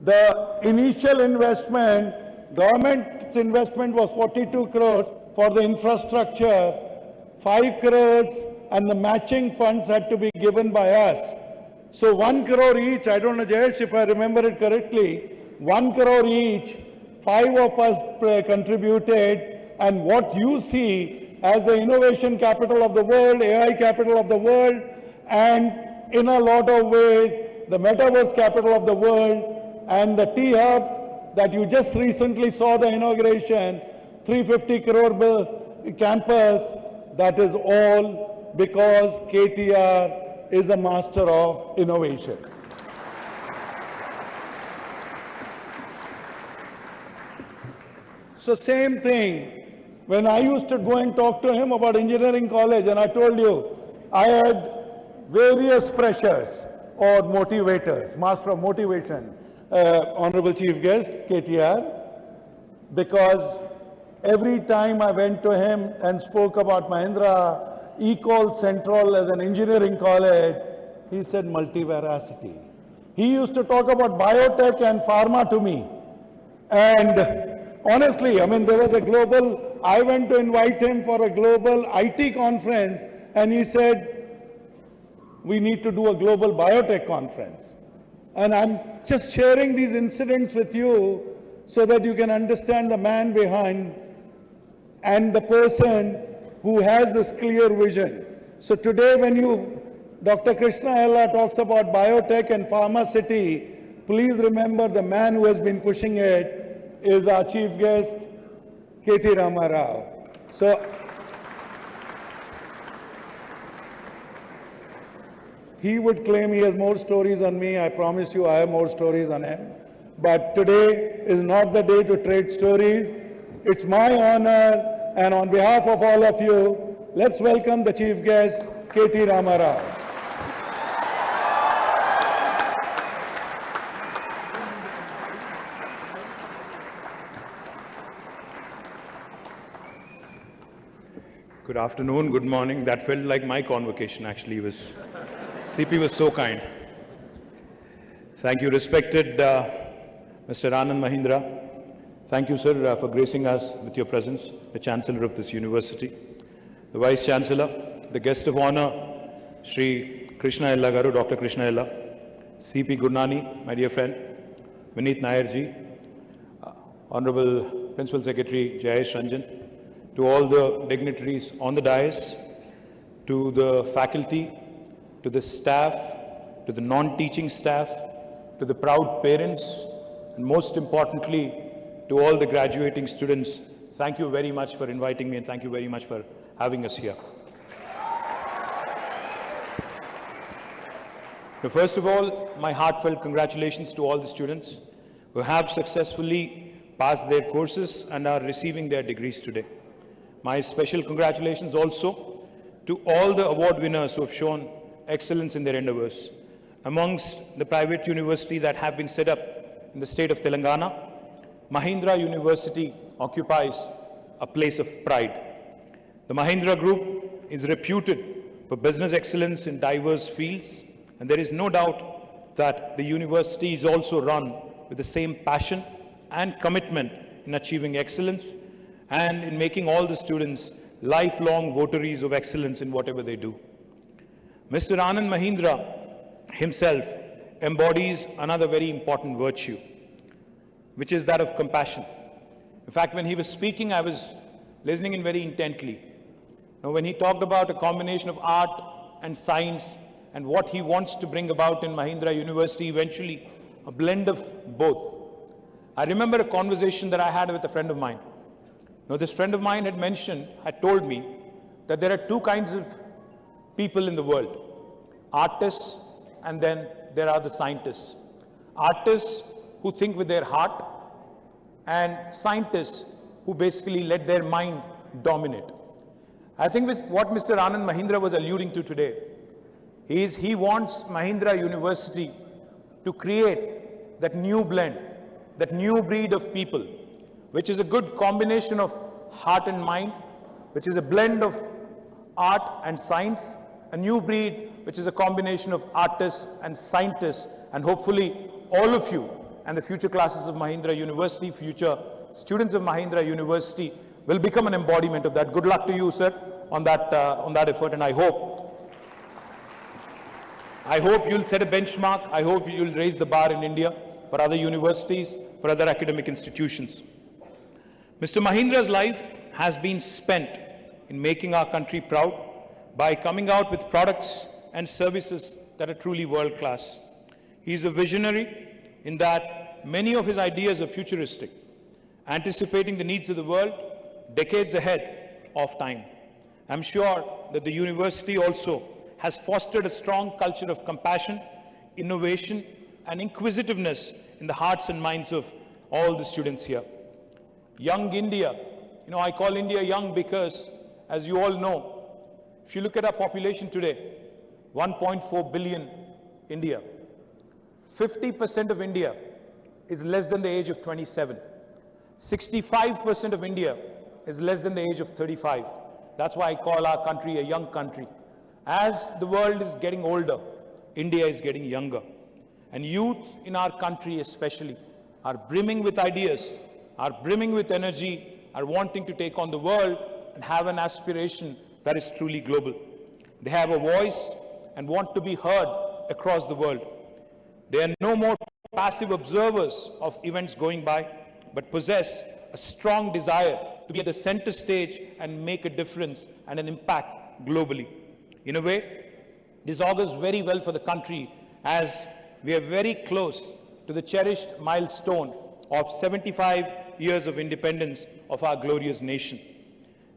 The initial investment, government's investment was 42 crores for the infrastructure, 5 crores, and the matching funds had to be given by us. So 1 crore each, I don't know, Jayesh, if I remember it correctly, 1 crore each, 5 of us contributed, and what you see as the innovation capital of the world, AI capital of the world, and in a lot of ways, the metaverse capital of the world, and the T-Hub that you just recently saw the inauguration, 350 crore campus, that is all because KTR is a master of innovation. So same thing, when I used to go and talk to him about engineering college, and I told you, I had various pressures or motivators, master of motivation, Honorable Chief Guest, KTR, because every time I went to him and spoke about Mahindra, Ecol Central as an engineering college, he said multiveracity. He used to talk about biotech and pharma to me. And honestly, I mean, there was a global, I went to invite him for a global IT conference, and he said, we need to do a global biotech conference. And I'm just sharing these incidents with you so that you can understand the man behind and the person who has this clear vision. So today when Dr. Krishna Ella talks about biotech and pharma city, please remember the man who has been pushing it is our chief guest, KT Rama Rao. So he would claim he has more stories on me. I promise you I have more stories on him. But today is not the day to trade stories. It's my honor, and on behalf of all of you, let's welcome the chief guest, KT Rama Rao. Good afternoon, good morning. That felt like my convocation actually. CP was so kind. Thank you, respected Mr. Anand Mahindra. Thank you, sir, for gracing us with your presence, the Chancellor of this university, the Vice Chancellor, the guest of honor, Shri Krishna Ella Garu, Dr. Krishna Ella, CP Gurnani, my dear friend, Vineet Nair ji, Honorable Principal Secretary Jayesh Ranjan, to all the dignitaries on the dais, to the faculty, to the staff, to the non-teaching staff, to the proud parents, and most importantly, to all the graduating students, thank you very much for inviting me and thank you very much for having us here. So first of all, my heartfelt congratulations to all the students who have successfully passed their courses and are receiving their degrees today. My special congratulations also to all the award winners who have shown excellence in their endeavors. Amongst the private universities that have been set up in the state of Telangana, Mahindra University occupies a place of pride. The Mahindra Group is reputed for business excellence in diverse fields, and there is no doubt that the university is also run with the same passion and commitment in achieving excellence and in making all the students lifelong votaries of excellence in whatever they do. Mr. Anand Mahindra himself embodies another very important virtue, which is that of compassion. In fact, when he was speaking, I was listening in very intently. Now, when he talked about a combination of art and science and what he wants to bring about in Mahindra University, eventually a blend of both. I remember a conversation that I had with a friend of mine. Now, this friend of mine had told me that there are two kinds of people in the world: artists, and then there are the scientists. Artists who think with their heart, and scientists who basically let their mind dominate. I think what Mr. Anand Mahindra was alluding to today is he wants Mahindra University to create that new blend, that new breed of people, which is a good combination of heart and mind, which is a blend of art and science, a new breed which is a combination of artists and scientists, and hopefully all of you and the future classes of Mahindra University, future students of Mahindra University will become an embodiment of that. Good luck to you, sir, on that effort, and I hope you'll set a benchmark. I hope you'll raise the bar in India for other universities, for other academic institutions. Mr. Mahindra's life has been spent in making our country proud by coming out with products and services that are truly world-class. He is a visionary in that many of his ideas are futuristic, anticipating the needs of the world decades ahead of time. I'm sure that the university also has fostered a strong culture of compassion, innovation, and inquisitiveness in the hearts and minds of all the students here. Young India, I call India young because, as you all know, if you look at our population today, 1.4 billion India, 50% of India is less than the age of 27. 65% of India is less than the age of 35. That's why I call our country a young country. As the world is getting older, India is getting younger. And youth in our country especially are brimming with ideas, are brimming with energy, are wanting to take on the world and have an aspiration that is truly global. They have a voice and want to be heard across the world. They are no more passive observers of events going by, but possess a strong desire to be at the center stage and make a difference and an impact globally. In a way, this augurs very well for the country as we are very close to the cherished milestone of 75 years of independence of our glorious nation.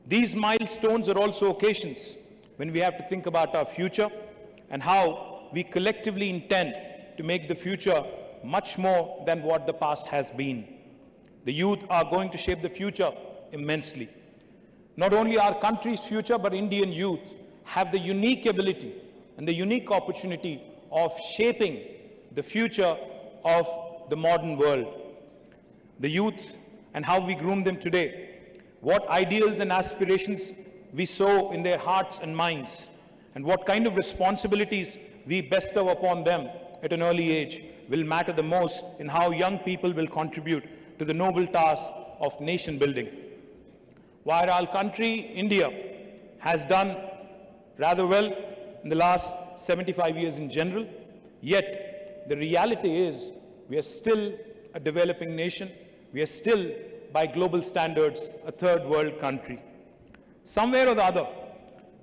These milestones are also occasions when we have to think about our future and how we collectively intend to make the future much more than what the past has been. The youth are going to shape the future immensely. Not only our country's future, but Indian youth have the unique ability and the unique opportunity of shaping the future of the modern world. The youth and how we groom them today, what ideals and aspirations we sow in their hearts and minds, and what kind of responsibilities we bestow upon them at an early age will matter the most in how young people will contribute to the noble task of nation building. While our country, India, has done rather well in the last 75 years in general, yet the reality is we are still a developing nation. We are still, by global standards, a third world country. Somewhere or the other,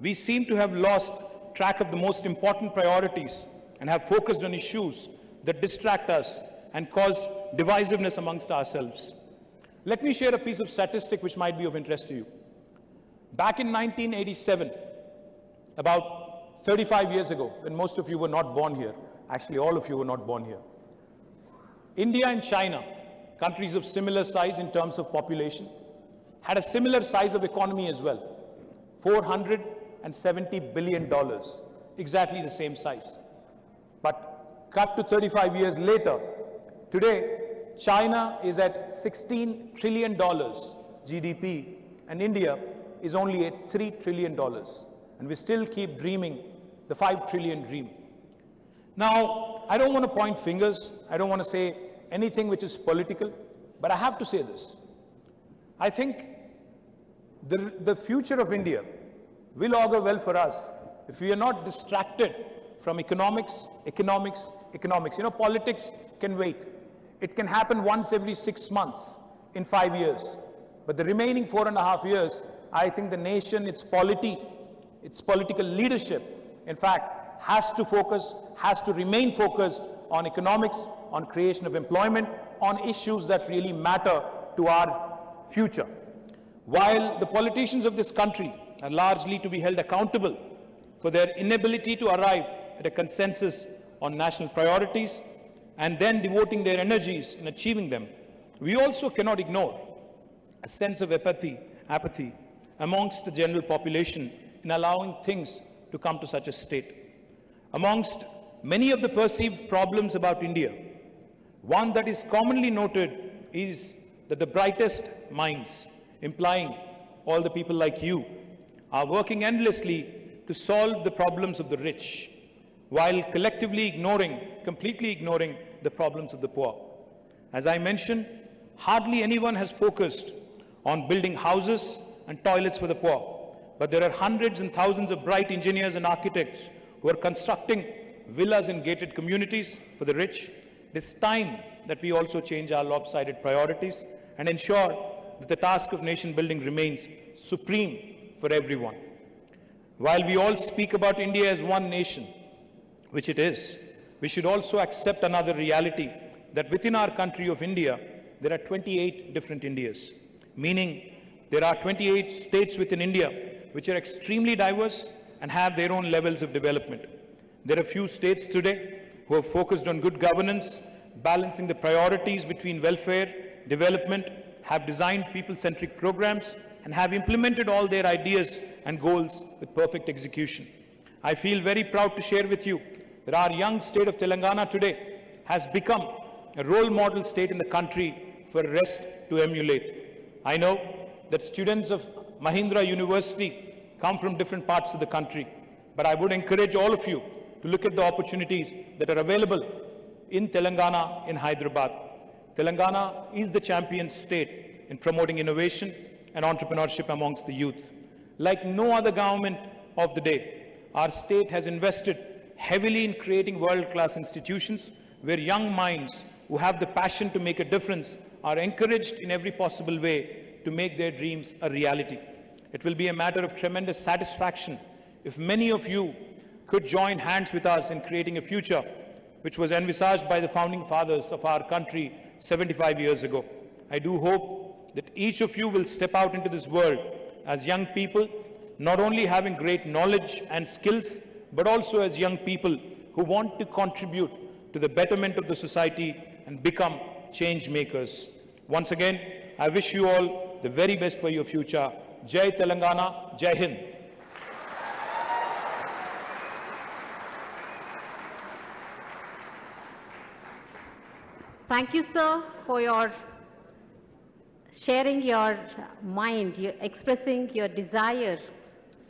we seem to have lost track of the most important priorities and have focused on issues that distract us and cause divisiveness amongst ourselves. Let me share a piece of statistic which might be of interest to you. Back in 1987, about 35 years ago, when most of you were not born here, actually all of you were not born here, India and China, countries of similar size in terms of population, had a similar size of economy as well. 400 $170 billion, exactly the same size. But cut to 35 years later, today China is at $16 trillion GDP and India is only at $3 trillion. And we still keep dreaming the 5 trillion dream. Now, I don't want to point fingers. I don't want to say anything which is political, but I have to say this. I think the future of India will augur well for us if we are not distracted from economics. You know, politics can wait. It can happen once every 6 months in 5 years. But the remaining 4.5 years, I think the nation, its polity, its political leadership, in fact, has to remain focused on economics, on creation of employment, on issues that really matter to our future. While the politicians of this country are largely to be held accountable for their inability to arrive at a consensus on national priorities and then devoting their energies in achieving them, we also cannot ignore a sense of apathy amongst the general population in allowing things to come to such a state. Amongst many of the perceived problems about India, one that is commonly noted is that the brightest minds, implying all the people like you, are working endlessly to solve the problems of the rich, while collectively completely ignoring the problems of the poor. As I mentioned, hardly anyone has focused on building houses and toilets for the poor, but there are hundreds and thousands of bright engineers and architects who are constructing villas in gated communities for the rich. It is time that we also change our lopsided priorities and ensure that the task of nation building remains supreme for everyone. While we all speak about India as one nation, which it is, we should also accept another reality, that within our country of India, there are 28 different Indias, meaning there are 28 states within India which are extremely diverse and have their own levels of development. There are few states today who have focused on good governance, balancing the priorities between welfare, development, have designed people-centric programs, and have implemented all their ideas and goals with perfect execution. I feel very proud to share with you that our young state of Telangana today has become a role model state in the country for the rest to emulate. I know that students of Mahindra University come from different parts of the country, but I would encourage all of you to look at the opportunities that are available in Telangana, in Hyderabad. Telangana is the champion state in promoting innovation and entrepreneurship amongst the youth. Like no other government of the day, our state has invested heavily in creating world-class institutions where young minds who have the passion to make a difference are encouraged in every possible way to make their dreams a reality. It will be a matter of tremendous satisfaction if many of you could join hands with us in creating a future which was envisaged by the founding fathers of our country 75 years ago. I do hope that each of you will step out into this world as young people, not only having great knowledge and skills, but also as young people who want to contribute to the betterment of the society and become change makers. Once again, I wish you all the very best for your future. Jai Telangana, Jai Hind. Thank you, sir, for your sharing your mind, expressing your desire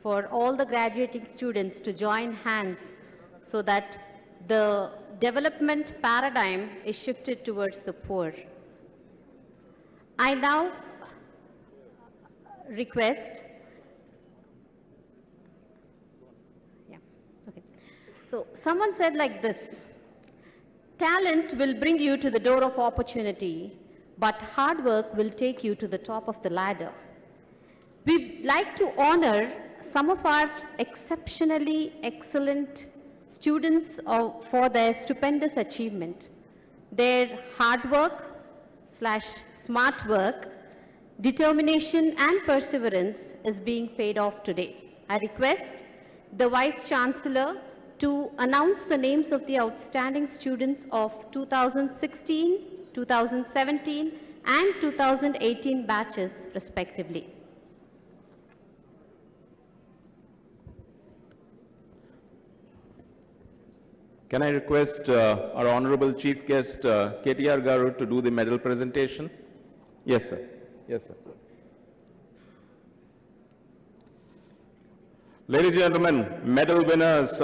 for all the graduating students to join hands so that the development paradigm is shifted towards the poor. I now request, So someone said like this: talent will bring you to the door of opportunity, but hard work will take you to the top of the ladder. We'd like to honor some of our exceptionally excellent students for their stupendous achievement. Their hard work / smart work, determination and perseverance is being paid off today. I request the Vice Chancellor to announce the names of the outstanding students of 2016, 2017 and 2018 batches respectively. Can I request our Honorable Chief Guest, KTR Garu, to do the medal presentation? Yes, sir. Yes, sir. Ladies and gentlemen, medal winners,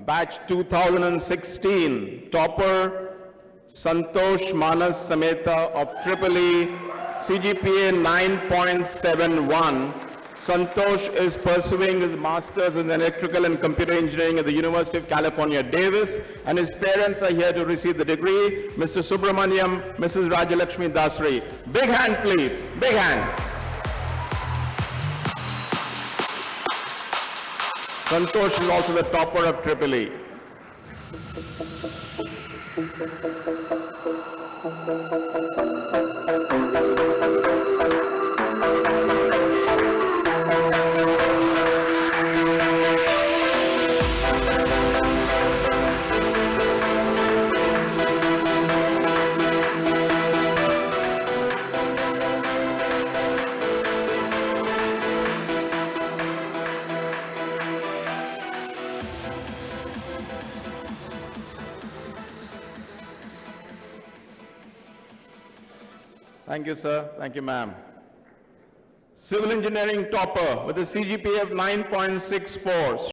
batch 2016, topper Santosh Manas Sameta of Tripoli, CGPA 9.71. Santosh is pursuing his master's in electrical and computer engineering at the University of California, Davis, and his parents are here to receive the degree, Mr. Subramaniam, Mrs. Rajalakshmi Dasri. Big hand, please. Big hand. Santosh is also the topper of Tripoli. Thank you, sir. Thank you, ma'am. Civil engineering topper with a CGPA of 9.64.